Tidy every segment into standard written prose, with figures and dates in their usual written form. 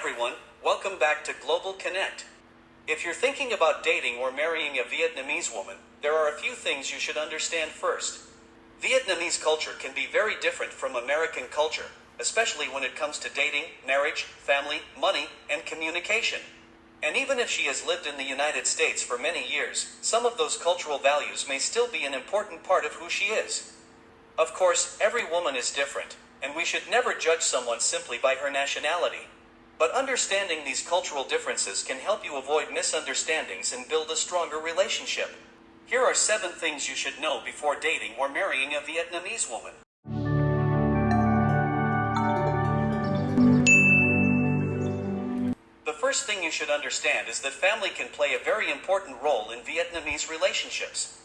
everyone, welcome back to Global Connect. If you're thinking about dating or marrying a Vietnamese woman, there are a few things you should understand first. Vietnamese culture can be very different from American culture, especially when it comes to dating, marriage, family, money, and communication. And even if she has lived in the United States for many years, some of those cultural values may still be an important part of who she is. Of course, every woman is different, and we should never judge someone simply by her nationality. But understanding these cultural differences can help you avoid misunderstandings and build a stronger relationship. Here are 7 things you should know before dating or marrying a Vietnamese woman. The first thing you should understand is that family can play a very important role in Vietnamese relationships.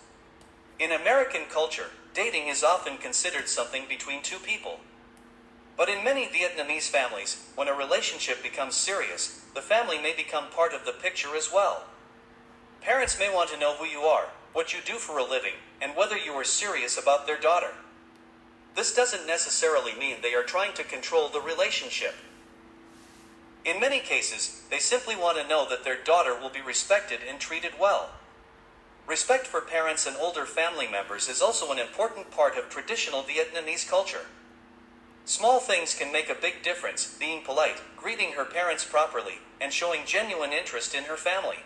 In American culture, dating is often considered something between two people. But in many Vietnamese families, when a relationship becomes serious, the family may become part of the picture as well. Parents may want to know who you are, what you do for a living, and whether you are serious about their daughter. This doesn't necessarily mean they are trying to control the relationship. In many cases, they simply want to know that their daughter will be respected and treated well. Respect for parents and older family members is also an important part of traditional Vietnamese culture. Small things can make a big difference, being polite, greeting her parents properly, and showing genuine interest in her family.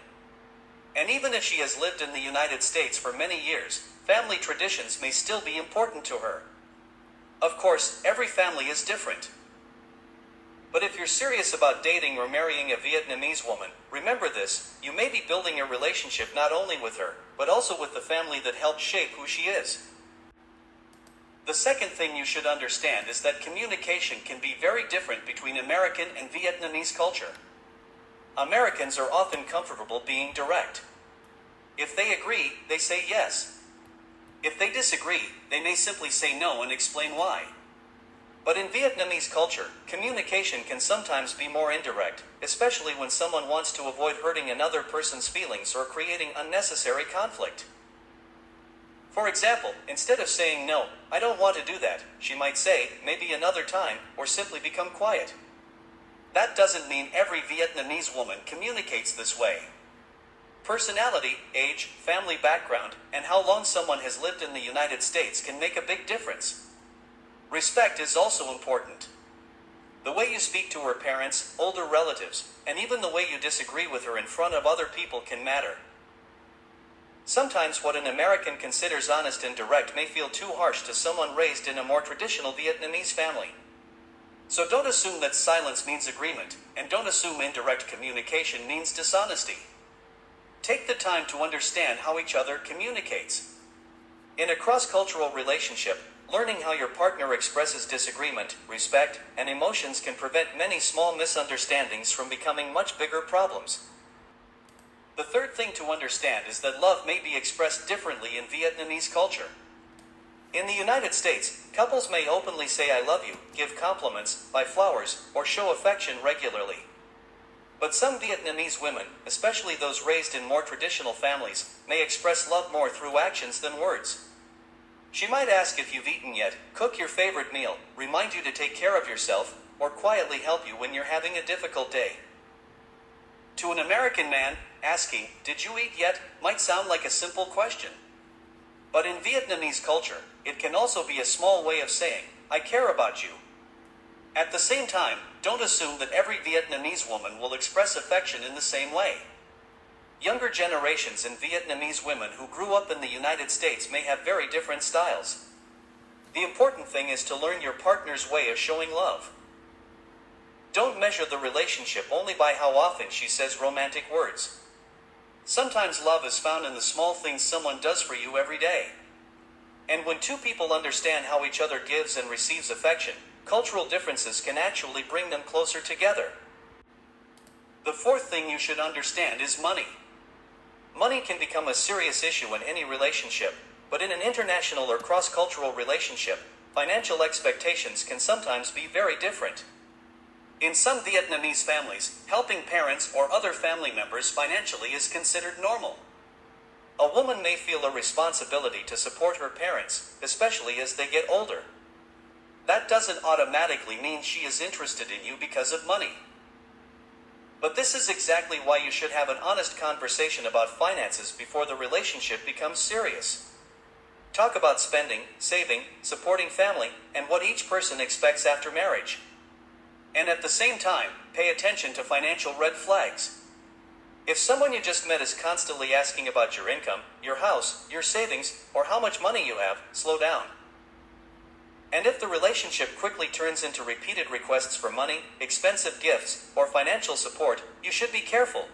And even if she has lived in the United States for many years, family traditions may still be important to her. Of course, every family is different. But if you're serious about dating or marrying a Vietnamese woman, remember this: you may be building a relationship not only with her, but also with the family that helped shape who she is. The second thing you should understand is that communication can be very different between American and Vietnamese culture. Americans are often comfortable being direct. If they agree, they say yes. If they disagree, they may simply say no and explain why. But in Vietnamese culture, communication can sometimes be more indirect, especially when someone wants to avoid hurting another person's feelings or creating unnecessary conflict. For example, instead of saying no, I don't want to do that, she might say, maybe another time, or simply become quiet. That doesn't mean every Vietnamese woman communicates this way. Personality, age, family background, and how long someone has lived in the United States can make a big difference. Respect is also important. The way you speak to her parents, older relatives, and even the way you disagree with her in front of other people can matter. Sometimes what an American considers honest and direct may feel too harsh to someone raised in a more traditional Vietnamese family. So don't assume that silence means agreement, and don't assume indirect communication means dishonesty. Take the time to understand how each other communicates. In a cross-cultural relationship, learning how your partner expresses disagreement, respect, and emotions can prevent many small misunderstandings from becoming much bigger problems. The third thing to understand is that love may be expressed differently in Vietnamese culture. In the United States, couples may openly say I love you, give compliments, buy flowers, or show affection regularly. But some Vietnamese women, especially those raised in more traditional families, may express love more through actions than words. She might ask if you've eaten yet, cook your favorite meal, remind you to take care of yourself, or quietly help you when you're having a difficult day. To an American man, asking, "Did you eat yet?" might sound like a simple question. But in Vietnamese culture, it can also be a small way of saying, "I care about you." At the same time, don't assume that every Vietnamese woman will express affection in the same way. Younger generations and Vietnamese women who grew up in the United States may have very different styles. The important thing is to learn your partner's way of showing love. Don't measure the relationship only by how often she says romantic words. Sometimes love is found in the small things someone does for you every day. And when two people understand how each other gives and receives affection, cultural differences can actually bring them closer together. The fourth thing you should understand is money. Money can become a serious issue in any relationship, but in an international or cross-cultural relationship, financial expectations can sometimes be very different. In some Vietnamese families, helping parents or other family members financially is considered normal. A woman may feel a responsibility to support her parents, especially as they get older. That doesn't automatically mean she is interested in you because of money. But this is exactly why you should have an honest conversation about finances before the relationship becomes serious. Talk about spending, saving, supporting family, and what each person expects after marriage. And at the same time, pay attention to financial red flags. If someone you just met is constantly asking about your income, your house, your savings, or how much money you have, slow down. And if the relationship quickly turns into repeated requests for money, expensive gifts, or financial support, you should be careful.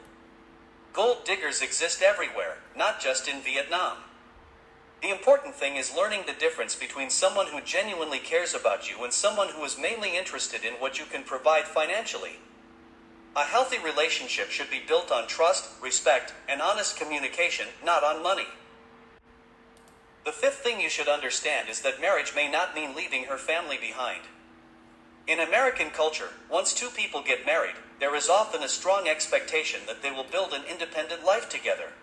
Gold diggers exist everywhere, not just in Vietnam. The important thing is learning the difference between someone who genuinely cares about you and someone who is mainly interested in what you can provide financially. A healthy relationship should be built on trust, respect, and honest communication, not on money. The fifth thing you should understand is that marriage may not mean leaving her family behind. In American culture, once two people get married, there is often a strong expectation that they will build an independent life together.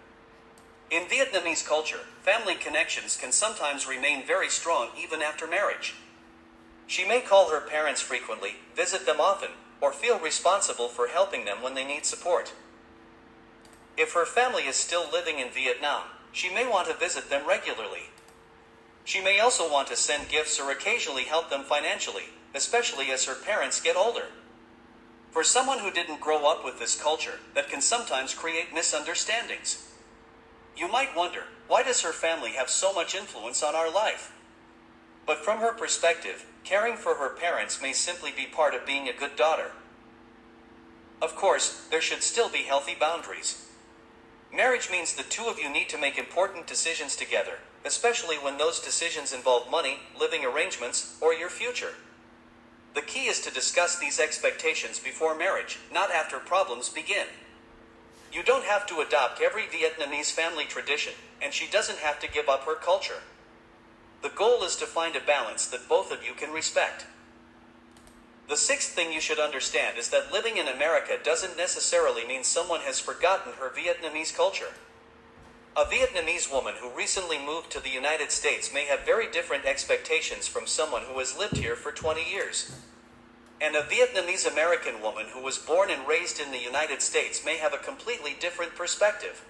In Vietnamese culture, family connections can sometimes remain very strong even after marriage. She may call her parents frequently, visit them often, or feel responsible for helping them when they need support. If her family is still living in Vietnam, she may want to visit them regularly. She may also want to send gifts or occasionally help them financially, especially as her parents get older. For someone who didn't grow up with this culture, that can sometimes create misunderstandings. You might wonder, why does her family have so much influence on our life? But from her perspective, caring for her parents may simply be part of being a good daughter. Of course, there should still be healthy boundaries. Marriage means the two of you need to make important decisions together, especially when those decisions involve money, living arrangements, or your future. The key is to discuss these expectations before marriage, not after problems begin. You don't have to adopt every Vietnamese family tradition, and she doesn't have to give up her culture. The goal is to find a balance that both of you can respect. The sixth thing you should understand is that living in America doesn't necessarily mean someone has forgotten her Vietnamese culture. A Vietnamese woman who recently moved to the United States may have very different expectations from someone who has lived here for 20 years. And a Vietnamese American woman who was born and raised in the United States may have a completely different perspective.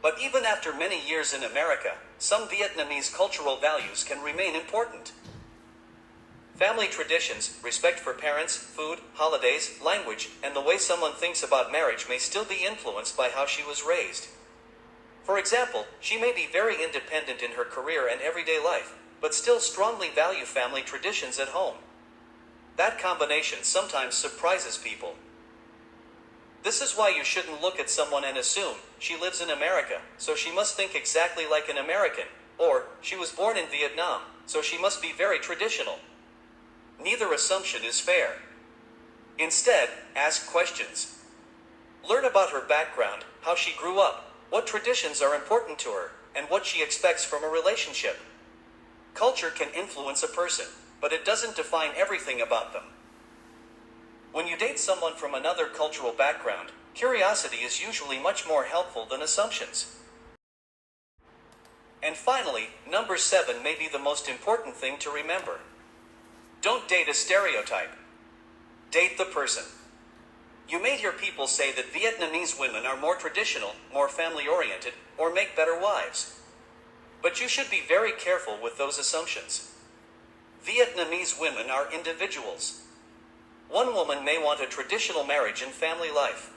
But even after many years in America, some Vietnamese cultural values can remain important. Family traditions, respect for parents, food, holidays, language, and the way someone thinks about marriage may still be influenced by how she was raised. For example, she may be very independent in her career and everyday life, but still strongly value family traditions at home. That combination sometimes surprises people. This is why you shouldn't look at someone and assume, she lives in America, so she must think exactly like an American, or, she was born in Vietnam, so she must be very traditional. Neither assumption is fair. Instead, ask questions. Learn about her background, how she grew up, what traditions are important to her, and what she expects from a relationship. Culture can influence a person, but it doesn't define everything about them. When you date someone from another cultural background, curiosity is usually much more helpful than assumptions. And finally, number 7 may be the most important thing to remember. Don't date a stereotype. Date the person. You may hear people say that Vietnamese women are more traditional, more family-oriented, or make better wives. But you should be very careful with those assumptions. Vietnamese women are individuals. One woman may want a traditional marriage and family life.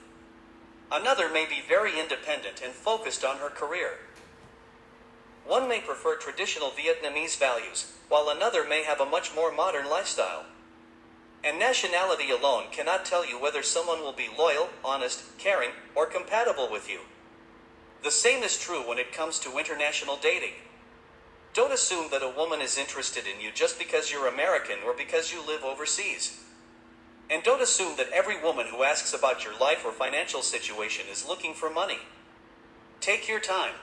Another may be very independent and focused on her career. One may prefer traditional Vietnamese values, while another may have a much more modern lifestyle. And nationality alone cannot tell you whether someone will be loyal, honest, caring, or compatible with you. The same is true when it comes to international dating. Don't assume that a woman is interested in you just because you're American or because you live overseas. And don't assume that every woman who asks about your life or financial situation is looking for money. Take your time.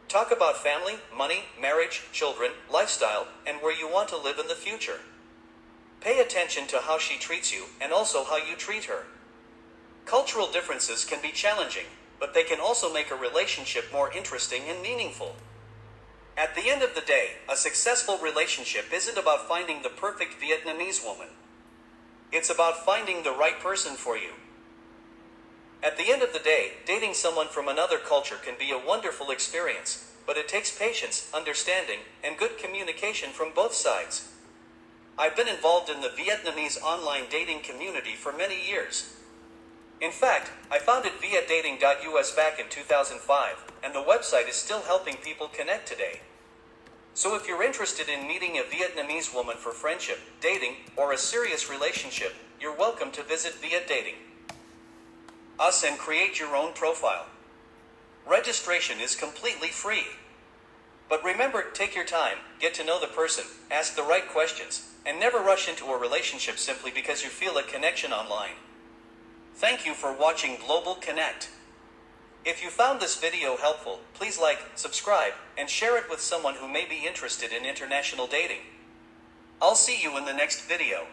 Talk about family, money, marriage, children, lifestyle, and where you want to live in the future. Pay attention to how she treats you and also how you treat her. Cultural differences can be challenging, but they can also make a relationship more interesting and meaningful. At the end of the day, a successful relationship isn't about finding the perfect Vietnamese woman. It's about finding the right person for you. At the end of the day, dating someone from another culture can be a wonderful experience, but it takes patience, understanding, and good communication from both sides. I've been involved in the Vietnamese online dating community for many years. In fact, I founded vietdating.us back in 2005, and the website is still helping people connect today. So if you're interested in meeting a Vietnamese woman for friendship, dating, or a serious relationship, you're welcome to visit Viet Dating Us and create your own profile. Registration is completely free. But remember, take your time, get to know the person, ask the right questions, and never rush into a relationship simply because you feel a connection online. Thank you for watching Global Connect. If you found this video helpful, please like, subscribe, and share it with someone who may be interested in international dating. I'll see you in the next video.